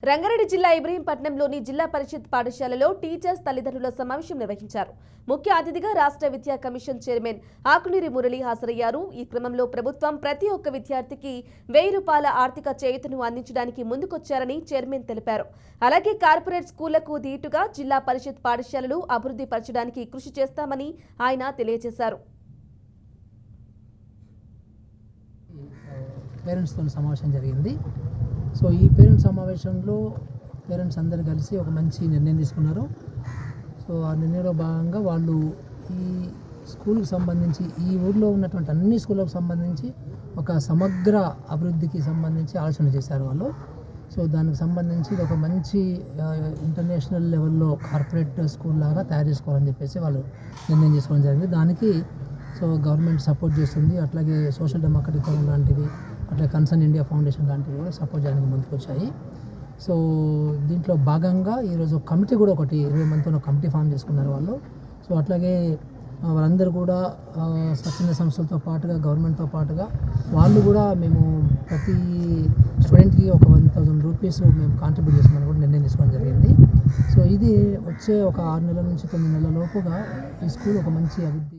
రంగారెడ్డి జిల్లా ఇబ్రహీంపట్నంలోని జిల్లా పరిషత్ పాఠశాలలో టీచర్స్ తల్లిదండ్రుల సమావేశం నిర్వహించారు. ముఖ్య అతిథిగా రాష్ట్ర విద్యా కమిషన్ చైర్మన్ ఆకునూరి మురళి హాజరయ్యారు. ఈ క్రమంలో ప్రభుత్వం ప్రతి ఒక్క విద్యార్థికి 1000 రూపాయల ఆర్థిక చేయూతను అందించడానికి ముందుకొచ్చారని చైర్మన్ తెలిపారు. అలాగే కార్పొరేట్ స్కూళ్లకు దీటుగా జిల్లా పరిషత్ పాఠశాలలు అభివృద్ధి పరచడానికి కృషి చేస్తామని ఆయన తెలియజేశారు. పేరెంట్స్తో సమావేశం జరిగింది. సో ఈ పేరెంట్స్ సమావేశంలో పేరెంట్స్ అందరు కలిసి ఒక మంచి నిర్ణయం తీసుకున్నారు. సో ఆ నిర్ణయంలో భాగంగా వాళ్ళు ఈ స్కూల్కి సంబంధించి ఈ ఊర్లో ఉన్నటువంటి అన్ని స్కూళ్ళకు సంబంధించి ఒక సమగ్ర అభివృద్ధికి సంబంధించి ఆలోచన చేశారు వాళ్ళు. సో దానికి సంబంధించి ఒక మంచి ఇంటర్నేషనల్ లెవెల్లో కార్పొరేట్ స్కూల్ లాగా తయారు చేసుకోవాలని చెప్పేసి వాళ్ళు నిర్ణయం చేసుకోవడం జరిగింది. దానికి సో గవర్నమెంట్ సపోర్ట్ చేస్తుంది. అట్లాగే సోషల్ డెమోక్రటిక్ ఫోరం లాంటివి, అట్లా కన్సర్న్ ఇండియా ఫౌండేషన్ లాంటివి కూడా సపోర్ట్ చేయడానికి ముందుకు వచ్చాయి. సో దీంట్లో భాగంగా ఈరోజు కమిటీ కూడా ఒకటి 20 మందితో కమిటీ ఫామ్ చేసుకున్నారు వాళ్ళు. సో అట్లాగే వాళ్ళందరూ కూడా స్వచ్ఛంద సంస్థలతో పాటుగా గవర్నమెంట్తో పాటుగా వాళ్ళు కూడా మేము ప్రతి స్టూడెంట్కి ఒక 1000 రూపీస్ మేము కాంట్రిబ్యూట్ చేస్తామని కూడా నిర్ణయం తీసుకోవడం జరిగింది. సో ఇది వచ్చే ఒక 6 నెలల నుంచి 9 నెలల లోపుగా ఈ స్కూల్ ఒక మంచి అభివృద్ధి